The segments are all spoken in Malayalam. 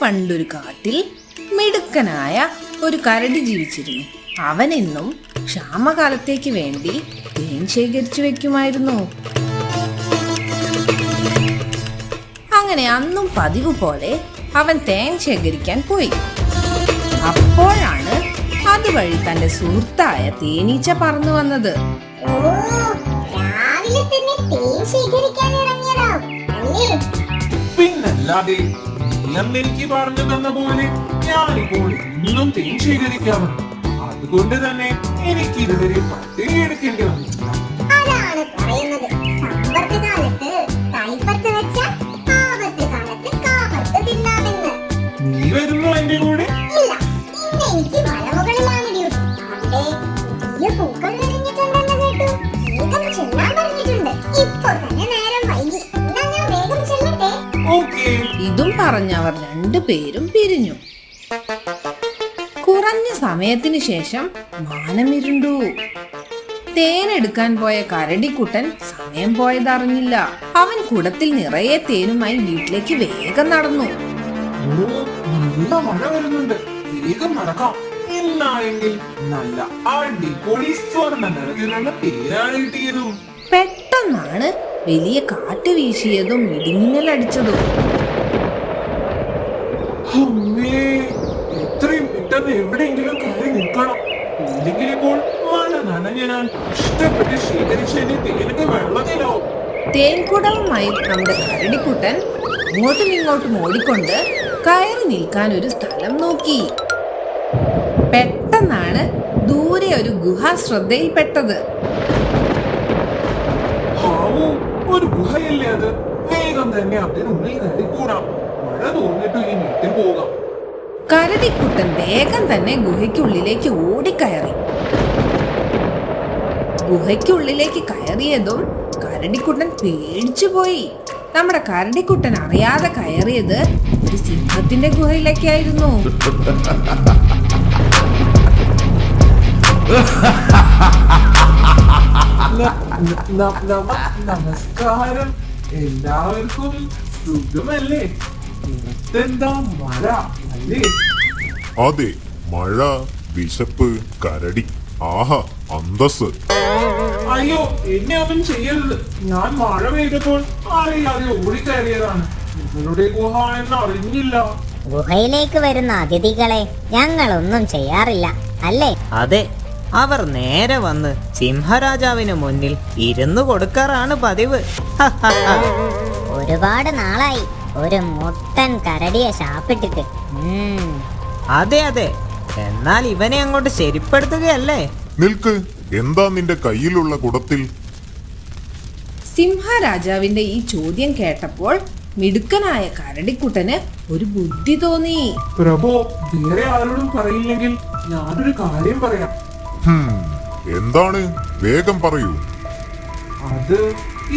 പണ്ടൊരു കാട്ടിൽ മിടുക്കനായ ഒരു കരടി ജീവിച്ചിരുന്നു. അവനെന്നും ക്ഷാമകാലത്തേക്ക് വേണ്ടി തേൻ ശേഖരിച്ചു വെക്കുമായിരുന്നു. അങ്ങനെ അന്നും പതിവ് പോലെ അവൻ തേൻ ശേഖരിക്കാൻ പോയി. അപ്പോഴാണ് അതുവഴി തന്റെ സുഹൃത്തായ തേനീച്ച പറന്നു വന്നത്. പിന്നല്ലാതെ എനിക്ക് പറഞ്ഞു തന്ന പോലെ ഞാനിപ്പോൾ ഇന്നും തേൻ ശേഖരിക്കാറുണ്ട്. അതുകൊണ്ട് തന്നെ എനിക്ക് ഇതുവരെ പട്ടിണി എടുക്കേണ്ടി വന്നിട്ടില്ല. അതാണ് പറയുന്നത്, സമ്പർക്കകാലത്ത് കൈപ്പത്ത് വെച്ച ആപത്ത് കാലത്ത് കാപ്പത്ത് തിന്നാമെന്ന്. നീ വരുന്നു എന്റെ കൂടെ? ഇല്ല, ഇന്ന് എനിക്ക് മലമുകളിലാണ് ഡ്യൂട്ടി. അവിടെ പുതിയ പൂക്കൾ നിറഞ്ഞിട്ടുണ്ടെന്ന് കേട്ടു. വേഗം ചെല്ലാൻ പറഞ്ഞിട്ടുണ്ട്. ഇപ്പോൾ തന്നെ നേരം വൈകി. എന്നാ ഞാൻ വേഗം ചെല്ലട്ടെ. ഓക്കേ. ഇതും പറഞ്ഞവർ രണ്ടുപേരും പിരിഞ്ഞു. കുറഞ്ഞ സമയത്തിന് ശേഷം മാനമിരുണ്ടു. തേനെടുക്കാൻ പോയ കരടിക്കുട്ടൻ സമയം പോയതറിഞ്ഞില്ല. അവൻ കുടത്തിൽ നിറയെ തേനുമായി വീട്ടിലേക്ക് വേഗം നടന്നു. നല്ല മഴ വരുന്നുണ്ട്, വേഗം നടക്കാം. എന്നാണെങ്കിൽ നല്ല അടിപൊളി സ്വർണ്ണ നിറത്തിലുള്ള തേനാണ് കിട്ടിയതും. പെട്ടെന്നാണ് വലിയ കാറ്റ് വീശിയതും ഇടിമിന്നലടിച്ചതും. അമ്മേ, എത്രയും പെട്ടെന്ന് എവിടെയെങ്കിലും കയറി നിൽക്കണം. ഇല്ലെങ്കിൽ ഇപ്പോൾ മഴ നനഞ്ഞ ഞാൻ ഇഷ്ടപ്പെട്ട് ശേഖരിച്ചതിന്റെ തേനൊക്കെ വെള്ളത്തിലാവും. തേൻകുടവുമായി നമ്മുടെ കരടിക്കുട്ടൻ അങ്ങോട്ടും ഇങ്ങോട്ടും ഓടിക്കൊണ്ട് കയറി നിൽക്കാൻ ഒരു സ്ഥലം നോക്കി. പെട്ടെന്നാണ് ദൂരെ ഒരു ഗുഹ ശ്രദ്ധയിൽപ്പെട്ടത്. ഹാവൂ, ഒരു ഗുഹയല്ലേ അത്? വേഗം തന്നെ അതിനുള്ളിൽ കയറിക്കൂടാം. മഴ തോന്നിട്ട് ഈ വീട്ടിൽ പോകാം. കരടിക്കുട്ടൻ വേഗം തന്നെ ഗുഹയ്ക്കുള്ളിലേക്ക് ഓടിക്കയറി. ഗുഹയ്ക്കുള്ളിലേക്ക് കയറിയതും കരടിക്കുട്ടൻ പേടിച്ചു പോയി. നമ്മുടെ കരടിക്കുട്ടൻ അറിയാതെ കയറിയത് ഒരു സിംഹത്തിന്റെ ഗുഹയിലേക്കായിരുന്നു. നമസ്കാരം, എല്ലാവർക്കും സുഖമല്ലേ? ഇതെന്താ മഴ അല്ലേ? അതെ, മഴ, വിശപ്പ്, കരടി. ആഹാ, അന്തസ്. അയ്യോ, എന്നെ അവൻ ചെയ്യരുത്. ഞാൻ മഴ പെയ്തപ്പോൾ അറിയാതെ ഓടിക്കയറിയതാണ്. നിങ്ങളുടെ ഗുഹ എന്ന് അറിഞ്ഞില്ല. ഗുഹയിലേക്ക് വരുന്ന അതിഥികളെ ഞങ്ങളൊന്നും ചെയ്യാറില്ല, അല്ലേ? അതെ, അവർ നേരെ വന്ന് സിംഹരാജാവിന് മുന്നിൽ ഇരുന്നു കൊടുക്കാറാണ് പതിവ്. ഒരുപാട് നാളായി ഒരു മുട്ടൻ കരടിയെ ശാപ്പിട്ടിട്ട്. അതെ അതെ, എന്നാൽ ഇവനെ അങ്ങോട്ട് ശരിപ്പെടുത്തുകയല്ലേ? നിൽക്ക്, എന്താ നിന്റെ കയ്യിലുള്ള കുടത്തിൽ? സിംഹരാജാവിന്റെ ഈ ചോദ്യം കേട്ടപ്പോൾ മിടുക്കനായ കരടിക്കുട്ടന് ഒരു ബുദ്ധി തോന്നി. പ്രഭു, വേറെ ആരോടും പറയില്ലെങ്കിൽ ഞാനൊരു കാര്യം പറയാം. എന്താണ്? വേഗം പറയൂ. അത്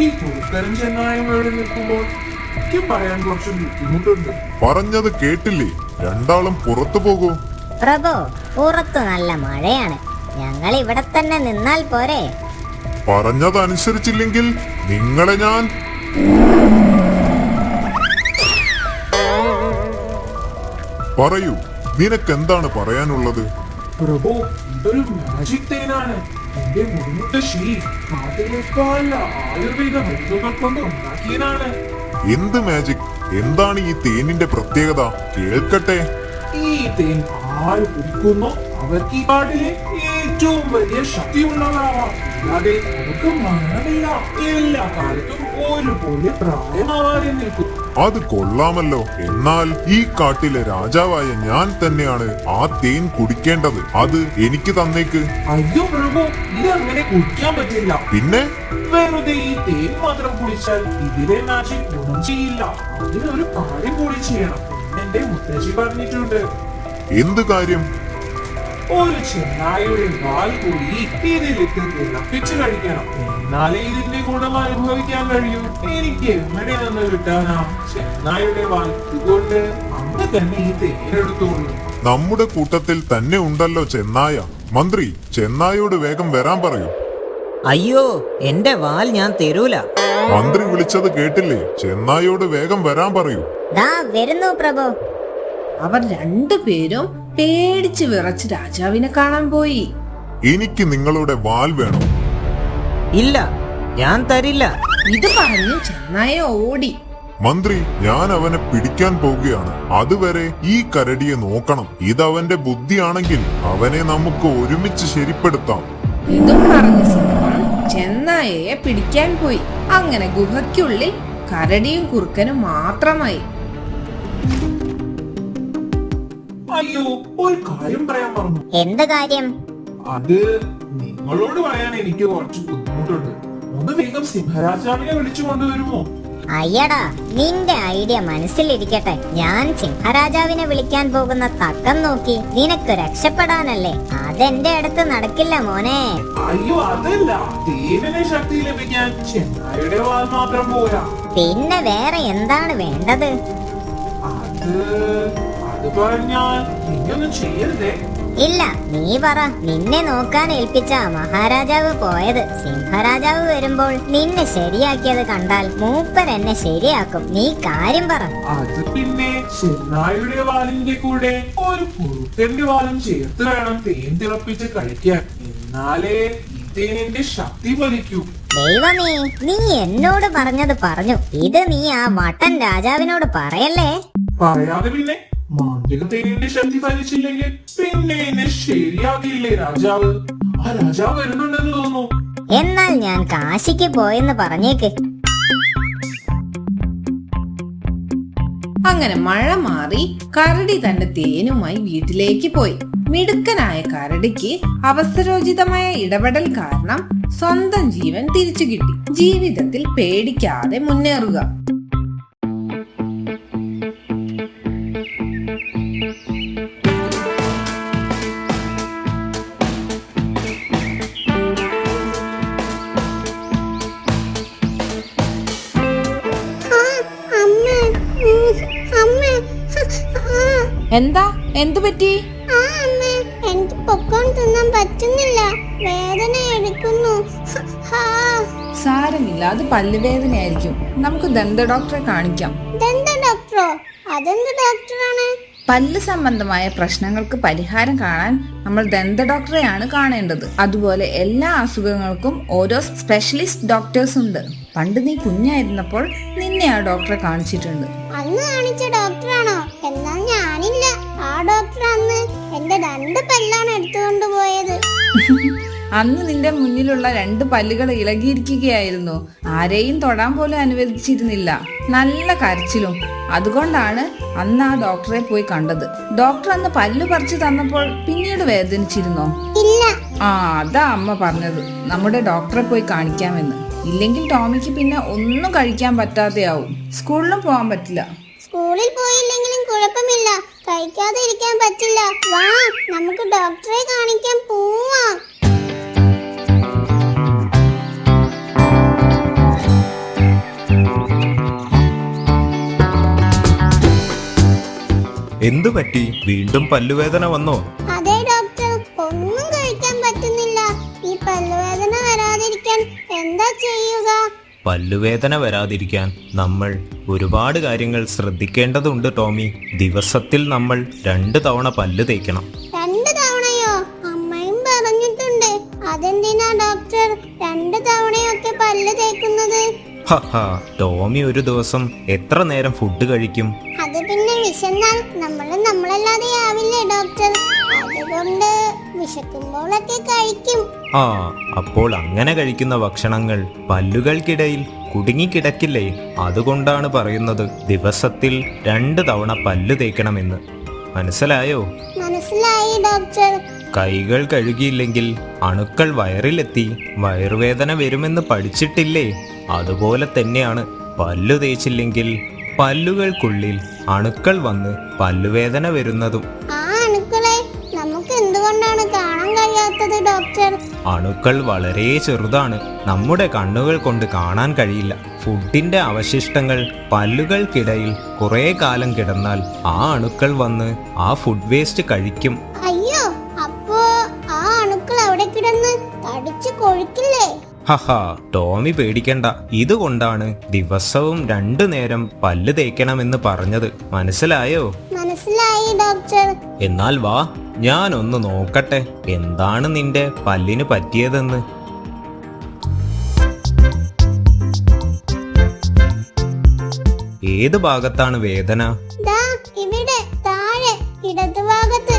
ഈ പുറത്തരം ചെന്നായും ഇവിടെ നിൽക്കുമ്പോൾ എനിക്ക് പറയാൻ കുറച്ച് ബുദ്ധിമുട്ടുണ്ട്. പറഞ്ഞത് കേട്ടില്ലേ? രണ്ടാളും പുറത്തു പോകൂ. പ്രഭു, പുറത്തു നല്ല മഴയാണ്. ഞങ്ങൾ ഇവിടെ തന്നെ നിന്നാൽ പോരെ? പറഞ്ഞതനുസരിച്ചില്ലെങ്കിൽ നിങ്ങളെ ഞാൻ... പറയൂ, നിനക്കെന്താണ് പറയാനുള്ളത്? പ്രഭു, ഇതൊരു മാജിക് തേനാണ്. എന്റെ മുൻമുത്തശ്ശി നാട്ടിലേക്കാൾ ആയുർവേദ മരുന്നുകൾ കൊണ്ട് ഉണ്ടാക്കിയതാണ്. എന്ത് മാജിക്? എന്താണ് ഈ തേനിന്റെ പ്രത്യേകത? കേൾക്കട്ടെ. ഈ തേൻ ആര് കുടിക്കുന്നു അവർക്ക് ഈ കാട്ടിലെ ഏറ്റവും വലിയ ശക്തിയുള്ളവരാവാം. അല്ലാതെ അവർക്ക് മരണമില്ല. എല്ലാ കാലത്തും ഒരുപോലെ പ്രായമാവാതെ നിൽക്കും. അത് കൊള്ളാമല്ലോ. എന്നാൽ ഈ കാട്ടിലെ രാജാവായ ഞാൻ തന്നെയാണ് ആ തേൻ കുടിക്കേണ്ടത്. അത് എനിക്ക് തന്നേക്ക്. അയ്യോ പ്രഭു, ഇത് അങ്ങനെ കുടിക്കാൻ പറ്റില്ല. പിന്നെ? വെറുതെ ഈ തേൻ മാത്രം കുടിച്ചാൽ ഇതിലെ മാജിക് ഗുണം ചെയ്യില്ല. അതിനൊരു കാര്യം കൂടി ചെയ്യണം. എന്റെ മുത്തശ്ശി പറഞ്ഞിട്ടുണ്ട്. എന്ത് കാര്യം? ഒരു ചെന്നായുടെ വാൽ കൂടി ഇതിലിട്ട് തിളപ്പിച്ച് കഴിക്കണം. എന്നാലേ ഇതിന്റെ ഗുണം അനുഭവിക്കാൻ കഴിയൂ. എനിക്ക് എവിടെ നിന്ന് കിട്ടാനാ ചെന്നായുടെ വാൽ? ഇതുകൊണ്ട് അന്ന് തന്നെ ഈ തേനെടുത്തോളൂ. നമ്മുടെ കൂട്ടത്തിൽ തന്നെ ഉണ്ടല്ലോ ചെന്നായ. മന്ത്രി, ചെന്നായോട് വേഗം വരാൻ പറയൂ. അയ്യോ, എന്റെ വാൽ ഞാൻ തരൂല. മന്ത്രി വിളിച്ചത് കേട്ടില്ലേ? ചെന്നായോട് വേഗം വരാൻ പറയൂ. ദാ വരുന്നു പ്രഭു. അവർ രണ്ടുപേരും പേടിച്ച് വിറച്ച് രാജാവിനെ കാണാൻ പോയി. എനിക്ക് നിങ്ങളുടെ വാൽ വേണം. ഇല്ല, ഞാൻ തരില്ല. ഇത് പറഞ്ഞു ചെന്നായ ഓടി. മന്ത്രി, ഞാൻ അവനെ പിടിക്കാൻ പോവുകയാണ്. അതുവരെ ഈ കരടിയെ നോക്കണം. ഇതവന്റെ ബുദ്ധിയാണെങ്കിൽ അവനെ നമുക്ക് ഒരുമിച്ച് ശരിപ്പെടുത്താം. ഇതും പറഞ്ഞ് സിംഹം ചെന്നായയെ പിടിക്കാൻ പോയി. അങ്ങനെ ഗുഹയ്ക്കുള്ളിൽ കരടിയും കുറുക്കനും മാത്രമായി. അയ്യോ, ഒരു കാര്യം പറയാൻ പറഞ്ഞു. എന്ത് കാര്യം? അത് നിങ്ങളോട് പറയാൻ എനിക്ക് കുറച്ച് ബുദ്ധിമുട്ടുണ്ട്. ഒന്ന് വേഗം സിംഹരാജാവിനെ വിളിച്ചു കൊണ്ടുവരുമോ? അയ്യടാ, നിന്റെ ഐഡിയ മനസ്സിലിരിക്കട്ടെ. ഞാൻ സിംഹരാജാവിനെ വിളിക്കാൻ പോകുന്ന തക്കം നോക്കി നിനക്ക് രക്ഷപ്പെടാനല്ലേ. അതെന്റെ അടുത്ത് നടക്കില്ല മോനെ. അയ്യോ, അതല്ല. ദേവനെ ശക്തി ലഭിക്കാൻ ചെന്നായുടെ വാൽ മാത്രം പോരാ. പിന്നെ വേറെ എന്താണ് വേണ്ടത്? അത് പറഞ്ഞാൽ നീയൊന്നും ചെയ്യരുതേ. ഇല്ല, നീ പറ. നിന്നെ നോക്കാൻ ഏൽപ്പിച്ച മഹാരാജാവ് പോയത്. സിംഹരാജാവ് വരുമ്പോൾ നിന്നെ ശരിയാക്കിയത് കണ്ടാൽ മൂപ്പർ എന്നെ ശരിയാക്കും. നീ കാര്യം പറ. അത് പിന്നെ ചെന്നായുടെ വാലിന്റെ കൂടെ ഒരു കുറുക്കന്റെ വാലും ചേർത്ത് വേണം തേൻ തിളപ്പിച്ച് കഴിക്കാൻ. എന്നാലേ ഈ തേനിന്റെ ശക്തി ഫലിക്കൂ. ദൈവമേ, നീ എന്നോട് പറഞ്ഞത് പറഞ്ഞു. ഇത് നീ ആ വട്ടൻ രാജാവിനോട് പറയല്ലേ. പറയാതെ പിന്നെ മാന്ത്രിക തേനിന്റെ ശക്തി ഫലിച്ചില്ലെങ്കിൽ പിന്നെ എന്നെ ശരിയാകില്ലേ രാജാവ്? ആ രാജാവ് വരുന്നുണ്ടെന്ന് തോന്നുന്നു. എന്നാൽ ഞാൻ കാശിക്ക് പോയെന്ന് പറഞ്ഞേക്ക്. അങ്ങനെ മഴ മാറി കരടി തന്റെ തേനുമായി വീട്ടിലേക്ക് പോയി. മിടുക്കനായ കരടിക്ക് അവസരോചിതമായ ഇടപെടൽ കാരണം സ്വന്തം ജീവൻ തിരിച്ചു കിട്ടി. ജീവിതത്തിൽ പേടിക്കാതെ മുന്നേറുക. എന്താ? എന്തു പറ്റി? എനിക്ക് പൊക്കോൺ തിന്നാൻ പറ്റുന്നില്ല. വേദന എടുക്കുന്നു. സാരമില്ല, അത് പല്ലുവേദനയായിരിക്കും. നമുക്ക് ദന്ത ഡോക്ടറെ കാണിക്കാം. ദന്ത ഡോക്ടറോ? അതെന്ത് ഡോക്ടറാണ്? പല്ല് സംബന്ധമായ പ്രശ്നങ്ങൾക്ക് പരിഹാരം കാണാൻ നമ്മൾ ദന്ത ഡോക്ടറെയാണ് കാണേണ്ടത്. അതുപോലെ എല്ലാ അസുഖങ്ങൾക്കും ഓരോ സ്പെഷ്യലിസ്റ്റ് ഡോക്ടേഴ്സ് ഉണ്ട്. പണ്ട് നീ കുഞ്ഞായിരുന്നപ്പോൾ നിന്നെ ആ ഡോക്ടറെ കാണിച്ചിട്ടുണ്ട്. അന്ന് കാണിച്ച ഡോക്ടറാണോ? എന്നാൽ ഞാനില്ല. ആ ഡോക്ടർ അന്ന് എന്റെ 2 പല്ലാണ് എടുത്തുകൊണ്ട് പോയത്. അന്ന് നിന്റെ മുന്നിലുള്ള 2 പല്ലുകൾ ഇളകിയിരിക്കുകയായിരുന്നു. ആരെയും തൊടാൻ പോലും അനുവദിച്ചിരുന്നില്ല. നല്ല കരച്ചിലും. അതുകൊണ്ടാണ് അന്ന് ആ ഡോക്ടറെ പോയി കണ്ടത്. ഡോക്ടർ അന്ന് പല്ല് പറിച്ചു തന്നപ്പോൾ പിന്നീട് വേദനിച്ചിരുന്നോ? ഇല്ല. അതാ അമ്മ പറഞ്ഞത് നമ്മുടെ ഡോക്ടറെ പോയി കാണിക്കാമെന്ന്. ഇല്ലെങ്കിൽ ടോമിക്ക് പിന്നെ ഒന്നും കഴിക്കാൻ പറ്റാതെയാവും. സ്കൂളിലും പോകാൻ പറ്റില്ല. സ്കൂളിൽ പോയില്ലെങ്കിലും കുഴപ്പമില്ല. കഴിക്കാതെ ഇരിക്കാൻ പറ്റില്ല. വാ, നമുക്ക് ഡോക്ടറെ കാണിക്കാൻ പോവാം. എന്തു പറ്റി? വീണ്ടും പല്ലുവേദന വന്നോ? അതെ ഡോക്ടർ, ഒന്നും കഴിക്കാൻ പറ്റുന്നില്ല. ഈ പല്ലുവേദന വരാതിരിക്കാൻ എന്താ ചെയ്യുക? പല്ലുവേദന വരാതിരിക്കാൻ നമ്മൾ ഒരുപാട് കാര്യങ്ങൾ ശ്രദ്ധിക്കേണ്ടതുണ്ട് ടോമി. ദിവസത്തിൽ നമ്മൾ 2 തവണ പല്ല് തേക്കണം. 2 തവണയോ? അമ്മയും പറഞ്ഞിട്ടുണ്ട്. അതെന്തിനാ ഡോക്ടർ 2 തവണയൊക്കെ പല്ല് തേക്കുന്നത്? ഹഹാ, ടോമി ഒരു ദിവസം എത്ര നേരം ഫുഡ് കഴിക്കും? അത് പിന്നെ വിശന്നാൽ നമ്മളല്ലാതെ ആവില്ലേ ഡോക്ടർ? അതുകൊണ്ട് വിശക്കുമ്പോഴൊക്കെ കഴിക്കും. അപ്പോൾ അങ്ങനെ കഴിക്കുന്ന ഭക്ഷണങ്ങൾ പല്ലുകൾക്കിടയിൽ കുടുങ്ങിക്കിടക്കില്ലേ? അതുകൊണ്ടാണ് പറയുന്നത് ദിവസത്തിൽ 2 തവണ പല്ല് തേക്കണമെന്ന്. മനസ്സിലായോ? മനസ്സിലായി ഡോക്ടർ. കൈകൾ കഴുകിയില്ലെങ്കിൽ അണുക്കൾ വയറിലെത്തി വയറുവേദന വരുമെന്ന് പഠിച്ചിട്ടില്ലേ? അതുപോലെ തന്നെയാണ് പല്ലു തേച്ചില്ലെങ്കിൽ പല്ലുകൾക്കുള്ളിൽ അണുക്കൾ വന്ന് പല്ലുവേദന വരുന്നതും. ആ അണുക്കളെ നമുക്ക് എന്തുകൊണ്ടാണ് കാണാൻ കഴിയാത്തത് ഡോക്ടർ? അണുക്കൾ വളരെ ചെറുതാണ്. നമ്മുടെ കണ്ണുകൾ കൊണ്ട് കാണാൻ കഴിയില്ല. ഫുഡിന്റെ അവശിഷ്ടങ്ങൾ പല്ലുകൾക്കിടയിൽ കുറെ കാലം കിടന്നാൽ ആ അണുക്കൾ വന്ന് ആ ഫുഡ് വേസ്റ്റ് കഴിക്കും. അയ്യോ, അപ്പോ ആ അണുക്കൾ അവിടെ കിടന്ന് തടിച്ചു കൊഴുക്കില്ലേ? ഹഹാ, ടോമി പേടിക്കണ്ട. ഇതുകൊണ്ടാണ് ദിവസവും 2 നേരം പല്ല് തേക്കണമെന്ന് പറഞ്ഞത്. മനസ്സിലായോ? മനസ്സിലായി നന്ദി ഡോക്ടർ. എന്നാൽ വാ, ഞാനൊന്ന് നോക്കട്ടെ എന്താണ് നിന്റെ പല്ലിന് പറ്റിയതെന്ന്. ഏത് ഭാഗത്താണ് വേദന? ദാ ഇവിടെ താഴെ ഇടതുഭാഗത്ത്.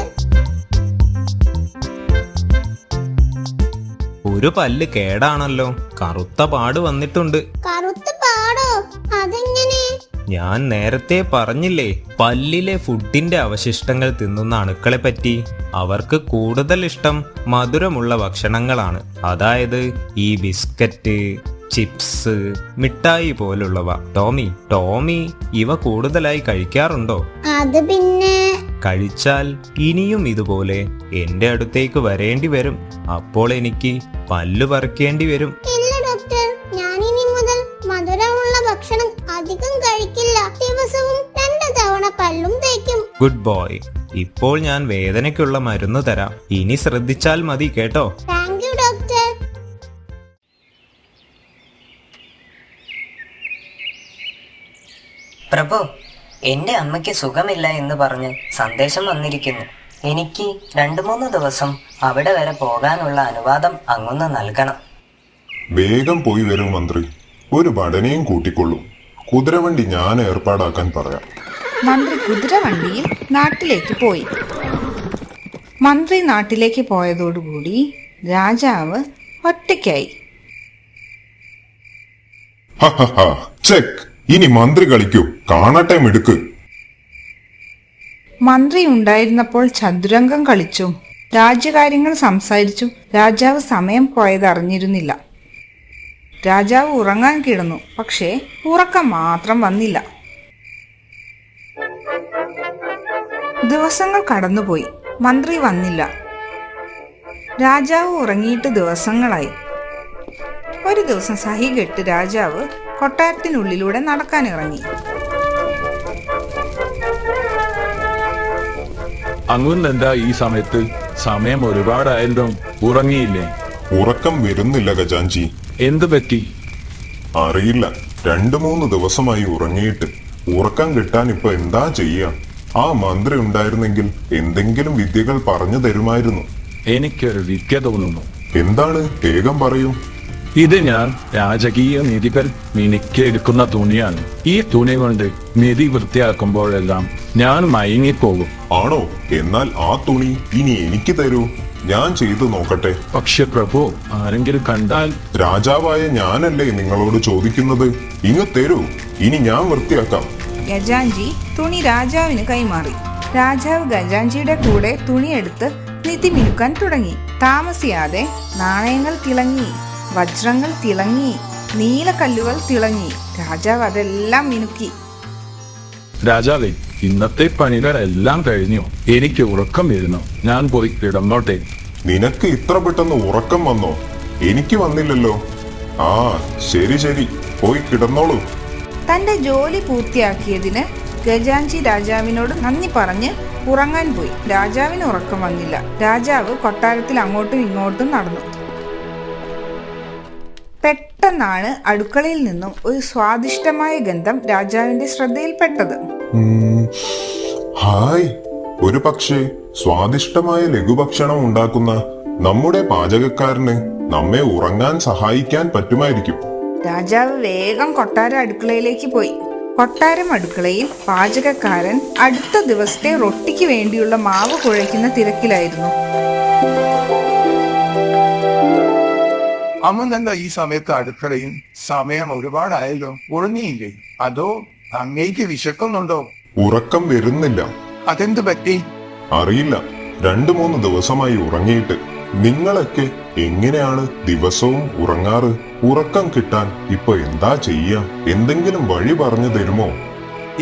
ഒരു പല്ല് കേടാണല്ലോ, കറുത്ത പാട് വന്നിട്ടുണ്ട്. കറുത്ത പാടോ? അതെങ്ങനെ? ഞാൻ നേരത്തെ പറഞ്ഞില്ലേ, പല്ലിലെ ഫുഡിന്റെ അവശിഷ്ടങ്ങൾ തിന്നുന്ന അണുക്കളെ പറ്റി. അവർക്ക് കൂടുതൽ ഇഷ്ടം മധുരമുള്ള ഭക്ഷണങ്ങളാണ്. അതായത് ഈ ബിസ്ക്കറ്റ്, ചിപ്സ്, മിഠായി പോലുള്ളവ. ടോമി ഇവ കൂടുതലായി കഴിക്കാറുണ്ടോ? അത് പിന്നെ കഴിച്ചാൽ ഇനിയും ഇതുപോലെ എന്റെ അടുത്തേക്ക് വരേണ്ടി വരും. അപ്പോൾ എനിക്ക് പല്ല് പറിക്കേണ്ടി വരും. ഇല്ല ഡോക്ടർ, ഞാൻ ഇനി മുതൽ മധുരമുള്ള ഭക്ഷണം അധികം കഴിക്കില്ല. ദിവസവും 2 തവണ പല്ലും തേക്കും. Good boy. ഇപ്പോൾ ഞാൻ വേദനയ്ക്കുള്ള മരുന്ന് തരാം. ഇനി ശ്രദ്ധിച്ചാൽ മതി കേട്ടോ. Thank you doctor. പ്രഭു, എന്റെ അമ്മയ്ക്ക് സുഖമില്ല എന്ന് പറഞ്ഞ് സന്ദേശം വന്നിരിക്കുന്നു. എനിക്ക് 2-3 ദിവസം അവിടെ വരെ പോകാനുള്ള അനുവാദം അങ്ങൊന്ന് നൽകണം. വേഗം പോയി വരൂ മന്ത്രി. ഒരു ഭടനെയും കൂട്ടിക്കൊള്ളൂ. കുതിരവണ്ടി ഞാൻ ഏർപ്പാടാക്കാൻ പറയാം. മന്ത്രി കുതിരവണ്ടിയിൽ നാട്ടിലേക്ക് പോയി. മന്ത്രി നാട്ടിലേക്ക് പോയതോടുകൂടി രാജാവ് ഒറ്റയ്ക്കായി. ചെക്ക്. ഇനി മന്ത്രി കളിക്കൂ. കാണട്ടെ മിടുക്ക്. മന്ത്രി ഉണ്ടായിരുന്നപ്പോൾ ചതുരംഗം കളിച്ചു, രാജ്യകാര്യങ്ങൾ സംസാരിച്ചു. രാജാവ് സമയം പോയത് അറിഞ്ഞിരുന്നില്ല. രാജാവ് ഉറങ്ങാൻ കിടന്നു. പക്ഷേ ഉറക്കം മാത്രം വന്നില്ല. ദിവസങ്ങൾ കടന്നുപോയി. മന്ത്രി വന്നില്ല. രാജാവ് ഉറങ്ങിയിട്ട് ദിവസങ്ങളായി. ഒരു ദിവസം സഹികെട്ട് രാജാവ് കൊട്ടാരത്തിനുള്ളിലൂടെ നടക്കാനിറങ്ങി. അങ്ങുന്നെന്താ ഈ സമയത്ത്? സമയം ഒരുപാടായല്ലോ, ഉറങ്ങിയില്ലേ? ഉറക്കം വരുന്നില്ല ഖജാൻജി. എന്ത് പറ്റി? അറിയില്ല. 2-3 ദിവസമായി ഉറങ്ങിയിട്ട്. ഉറക്കം കിട്ടാൻ ഇപ്പൊ എന്താ ചെയ്യാ? ആ മന്ത്രി ഉണ്ടായിരുന്നെങ്കിൽ എന്തെങ്കിലും വിദ്യകൾ പറഞ്ഞു തരുമായിരുന്നു. എനിക്കൊരു വിദ്യ തോന്നുന്നു. എന്താണ്? വേഗം പറയൂ. ഇത് ഞാൻ രാജകീയ നിധികൾ മിനുക്കിയെടുക്കുന്ന തുണിയാണ്. ഈ തുണി കൊണ്ട് നിധി വൃത്തിയാക്കുമ്പോഴെല്ലാം ഞാൻ മയങ്ങിപ്പോകും. ആണോ? എന്നാൽ ആ തുണി ഇനി എനിക്ക് തരൂ. ഞാൻ ചെയ്തു നോക്കട്ടെ. പക്ഷെ പ്രഭു, ആരെങ്കിലും കണ്ടാൽ? രാജാവായ ഞാനല്ലേ നിങ്ങളോട് ചോദിക്കുന്നത്. ഇങ്ങ് തരൂ. ഇനി ഞാൻ വൃത്തിയാക്കാം. ഖജാൻജി തുണി രാജാവിന് കൈമാറി. രാജാവ് ഖജാൻജിയുടെ കൂടെ തുണിയെടുത്ത് നിധി മിനുക്കാൻ തുടങ്ങി. താമസിയാതെ നാണയങ്ങൾ തിളങ്ങി, വജ്രങ്ങൾ തിളങ്ങി, നീലക്കല്ലുകൾ തിളങ്ങി. രാജാവ് അതെല്ലാം മിനുക്കി. രാജാവേ, ഇന്നത്തെ പണികളെല്ലാം കഴിഞ്ഞു. എനിക്ക് ഉറക്കം വരുന്നു. ഞാൻ പോയി കിടന്നോട്ടെ. നിനക്ക് ഇത്ര പെട്ടെന്ന് ഉറക്കം വന്നോ? എനിക്ക് വന്നില്ലല്ലോ. ആ ശരി, പോയി കിടന്നോളൂ. തന്റെ ജോലി പൂർത്തിയാക്കിയതിന് ഖജാൻജി രാജാവിനോട് നന്ദി പറഞ്ഞ് ഉറങ്ങാൻ പോയി. രാജാവിന് ഉറക്കം വന്നില്ല. രാജാവ് കൊട്ടാരത്തിൽ അങ്ങോട്ടും ഇങ്ങോട്ടും നടന്നു. പെട്ടെന്നാണ് അടുക്കളയിൽ നിന്നും ഒരു സ്വാദിഷ്ടമായ ഗന്ധം രാജാവിന്റെ ശ്രദ്ധയിൽപ്പെട്ടത്. ഹായ്. ഒരു പക്ഷേ സ്വാദിഷ്ടമായ ലഘുഭക്ഷണം ഉണ്ടാക്കുന്ന നമ്മുടെ പാചകക്കാരന് നമ്മെ ഉറങ്ങാൻ സഹായിക്കാൻ പറ്റുമായിരിക്കും. രാജാവ് വേഗം കൊട്ടാര അടുക്കളയിലേക്ക് പോയി. കൊട്ടാരം അടുക്കളയിൽ പാചകക്കാരൻ അടുത്ത ദിവസത്തെ റൊട്ടിക്ക് വേണ്ടിയുള്ള മാവ് കുഴയ്ക്കുന്ന തിരക്കിലായിരുന്നു. അമ്മ ഈ സമയത്ത് അടുക്കളയും? സമയം ഒരുപാടായല്ലോ. ഉറങ്ങിയില്ലേ? അതോ അങ്ങേക്ക് വിശക്കുന്നുണ്ടോ? ഉറക്കം വരുന്നില്ല. അതെന്ത് പറ്റി? അറിയില്ല. 2-3 ദിവസമായി ഉറങ്ങിയിട്ട്. നിങ്ങളൊക്കെ എങ്ങനെയാണ് ദിവസവും ഉറങ്ങാറ്? ഉറക്കം കിട്ടാൻ ഇപ്പൊ എന്താ ചെയ്യാ? എന്തെങ്കിലും വഴി പറഞ്ഞു തരുമോ?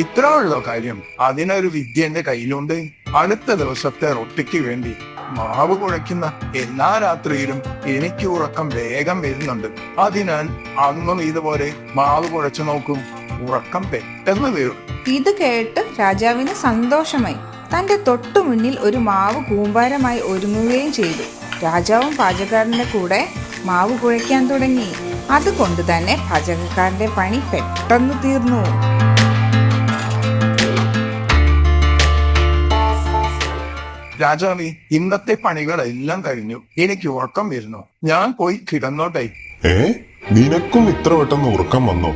ഇത്ര ഉള്ളോ കാര്യം? അതിനൊരു വിദ്യ എന്റെ കയ്യിലുണ്ട്. അടുത്ത ദിവസത്തെ റൊട്ടിക്ക് വേണ്ടി മാവ് കുഴയ്ക്കുന്ന എല്ലാ രാത്രിയിലും എനിക്ക് ഉറക്കം വേഗം വരുന്നുണ്ട്. അതിനാൽ അന്നും ഇതുപോലെ മാവ് കുഴച്ചു നോക്കും. ഉറക്കം പെട്ടെന്ന് വരും. ഇത് കേട്ട് രാജാവിന് സന്തോഷമായി. തന്റെ തൊട്ടു മുന്നിൽ ഒരു മാവ് കൂമ്പാരമായി ഒരുങ്ങുകയും ചെയ്തു. രാജാവും പാചകക്കാരന്റെ കൂടെ മാവ് കുഴയ്ക്കാൻ തുടങ്ങി. അതുകൊണ്ട് തന്നെ പാചകക്കാരന്റെ പണി പെട്ടെന്ന് തീർന്നു. രാജാവേ, ഇന്നത്തെ പണികളെല്ലാം കഴിഞ്ഞു. എനിക്ക് ഉറക്കം വരുന്നു. ഞാൻ പോയി കിടന്നോട്ടെ. നിനക്കും ഇത്ര പെട്ടെന്ന് ഉറക്കം വന്നോ?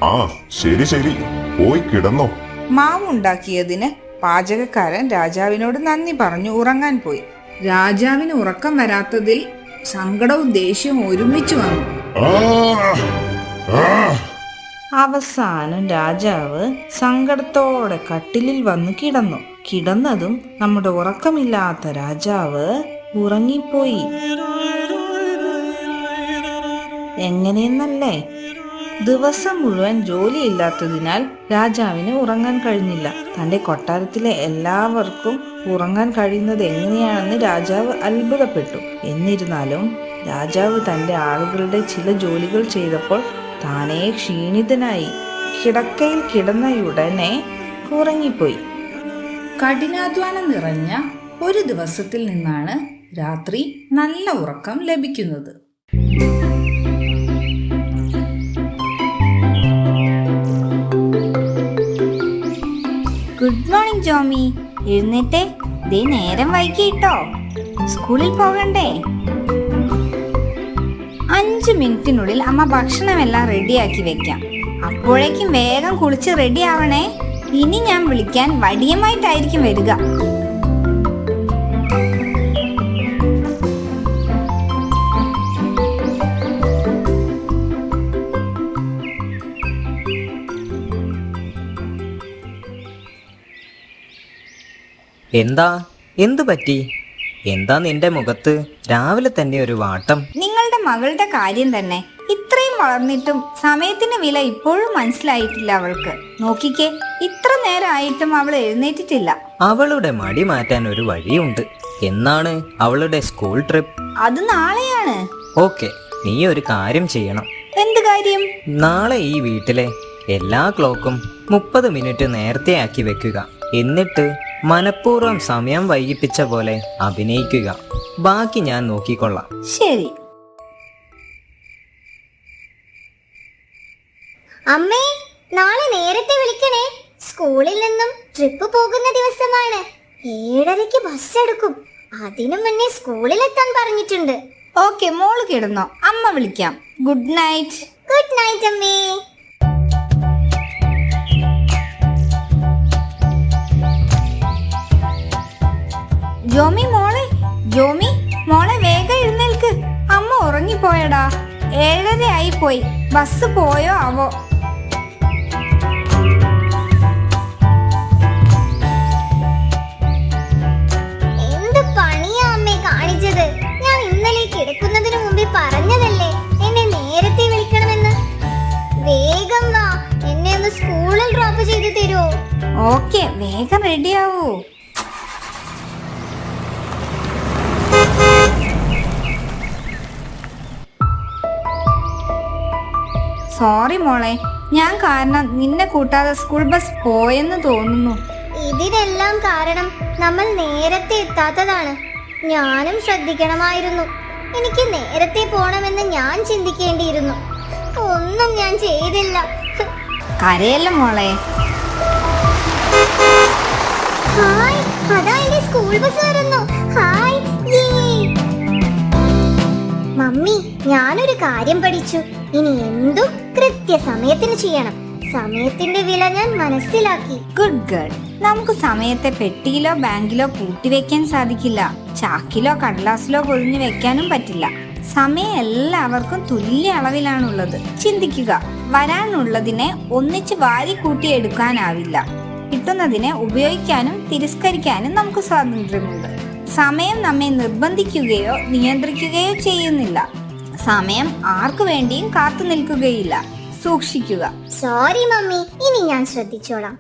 ആ ശരി ശരി, പോയി കിടന്നോ. മാവ് ഉണ്ടാക്കിയതിന് പാചകക്കാരൻ രാജാവിനോട് നന്ദി പറഞ്ഞു ഉറങ്ങാൻ പോയി. രാജാവിന് ഉറക്കം വരാത്തതിൽ സങ്കടവും ദേഷ്യവും ഒരുമിച്ച് വന്നു. അവസാനം രാജാവ് സങ്കടത്തോടെ കട്ടിലിൽ വന്ന് കിടന്നു. കിടന്നതും നമ്മുടെ ഉറക്കമില്ലാത്ത രാജാവ് ഉറങ്ങിപ്പോയി. എങ്ങനെയെന്നല്ലേ? ദിവസം മുഴുവൻ ജോലിയില്ലാത്തതിനാൽ രാജാവിന് ഉറങ്ങാൻ കഴിഞ്ഞില്ല. തന്റെ കൊട്ടാരത്തിലെ എല്ലാവർക്കും ഉറങ്ങാൻ കഴിയുന്നത് എങ്ങനെയാണെന്ന് രാജാവ് അത്ഭുതപ്പെട്ടു. എന്നിരുന്നാലും രാജാവ് തന്റെ ആളുകളുടെ ചില ജോലികൾ ചെയ്തപ്പോൾ താനേ ക്ഷീണിതനായി കിടക്കയിൽ കിടന്നയുടനെ ഉറങ്ങിപ്പോയി. കഠിനാധ്വാനം നിറഞ്ഞ ഒരു ദിവസത്തിൽ നിന്നാണ് രാത്രി നല്ല ഉറക്കം ലഭിക്കുന്നത്. Good morning Jomi. എഴുന്നേറ്റേ, ദേ നേരം വൈകിട്ടോ. സ്കൂളിൽ പോകണ്ടേ? 5 മിനിറ്റിനുള്ളിൽ അമ്മ ഭക്ഷണമെല്ലാം റെഡിയാക്കി വെക്കാം. അപ്പോഴേക്കും വേഗം കുളിച്ച് റെഡി ആവണേ. ഇനി ഞാൻ വിളിക്കാൻ വടിയമായിട്ടായിരിക്കും വരിക. എന്താ? എന്തു പറ്റി? എന്താ നിന്റെ മുഖത്ത് രാവിലെ തന്നെ ഒരു വാട്ടം? നിങ്ങളുടെ മകളുടെ കാര്യം തന്നെ. ഇത്രയും വളർന്നിട്ടും സമയത്തിന്റെ വില ഇപ്പോഴും മനസ്സിലായിട്ടില്ല അവൾക്ക്. നോക്കിക്കേ, ഇത്ര നേരമായിട്ടും അവൾ എഴുന്നേറ്റിട്ടില്ല. അവളുടെ മടി മാറ്റാൻ ഒരു വഴിയുണ്ട്. എന്നാണ് അവളുടെ സ്കൂൾ ട്രിപ്പ്? അത് നാളെയാണ്. ഓക്കെ, നീ ഒരു കാര്യം ചെയ്യണം. എന്ത് കാര്യം? നാളെ ഈ വീട്ടിലെ എല്ലാ ക്ലോക്കും 30 മിനിറ്റ് നേരത്തെ ആക്കി വെക്കുക. എന്നിട്ട് മനഃപൂർവ്വം സമയം വൈകിപ്പിച്ച പോലെ അഭിനയിക്കുക. ബാക്കി ഞാൻ നോക്കിക്കൊള്ളാം. ശരി. അമ്മേ, നാളെ നേരത്തെ വിളിക്കണേ. സ്കൂളിൽ നിന്നും ട്രിപ്പ് പോകുന്ന ദിവസമാണ്. 7:30 ബസ് എടുക്കും. അതിനു മുന്നേ സ്കൂളിലെത്താൻ പറഞ്ഞിട്ടുണ്ട്. ഓക്കെ, മോള് കിടന്നോ, അമ്മ വിളിക്കാം. Good night. ഗുഡ് നൈറ്റ് അമ്മേ. ജോമി മോളെ വേഗം എഴുന്നേൽക്ക്. അമ്മ ഉറങ്ങിപ്പോയടാ. 7:30 ആയി പോയി. ബസ് പോയോ ആവോ? എന്ത് പണിയാ അമ്മേ കാണിച്ചത്? ഞാൻ ഇന്നലെ കിടക്കുന്നതിന് മുമ്പേ പറഞ്ഞതല്ലേ എന്നെ നേരത്തെ വിളിക്കണമെന്ന്. വേഗം വാ, എന്നെ ഒന്ന് സ്കൂളിൽ ഡ്രോപ്പ് ചെയ്ത് തരുമോ? ഓക്കെ, വേഗം റെഡിയാവൂ. സോറി മോളെ, ഞാൻ കാരണം നിന്നെ കൂട്ടാതെ സ്കൂൾ ബസ് പോയെന്ന് തോന്നുന്നു. ഇതിനെല്ലാം കാരണം നമ്മൾ നേരത്തെ എത്താത്തതാണ്. ഞാനും ശ്രദ്ധിക്കണമായിരുന്നു. എനിക്ക് നേരത്തെ പോണമെന്ന് ഞാൻ ചിന്തിക്കേണ്ടിയിരുന്നു. ഒന്നും ഞാൻ ചെയ്തില്ല. കരയല്ല മോളെ. ഹായ്, അതാ എന്റെ സ്കൂൾ ബസ് വരുന്നു. ഹായ്. മമ്മി, ഞാനൊരു കാര്യം പഠിച്ചു. ഇനി എന്തും കൃത്യസമയത്തിന് ചെയ്യണം. സമയത്തിന്റെ വില ഞാൻ മനസ്സിലാക്കി. Good girl. നമുക്ക് സമയത്തെ പെട്ടിയിലോ ബാങ്കിലോ പൂട്ടിവെക്കാൻ സാധിക്കില്ല. ചാക്കിലോ കടലാസിലോ പൊതിഞ്ഞു വെക്കാനും പറ്റില്ല. സമയം എല്ലാവർക്കും തുല്യ അളവിലാണുള്ളത്. ചിന്തിക്കുക, വരാനുള്ളതിനെ ഒന്നിച്ച് വാരി കൂട്ടിയെടുക്കാനാവില്ല. കിട്ടുന്നതിനെ ഉപയോഗിക്കാനും തിരസ്കരിക്കാനും നമുക്ക് സ്വാതന്ത്ര്യമുണ്ട്. സമയം നമ്മെ നിർബന്ധിക്കുകയോ നിയന്ത്രിക്കുകയോ ചെയ്യുന്നില്ല. സമയം ആർക്കു വേണ്ടിയും കാത്തു നിൽക്കുകയില്ല. സൂക്ഷിക്കുക. സോറി മമ്മി, ഇനി ഞാൻ ശ്രദ്ധിച്ചോളാം.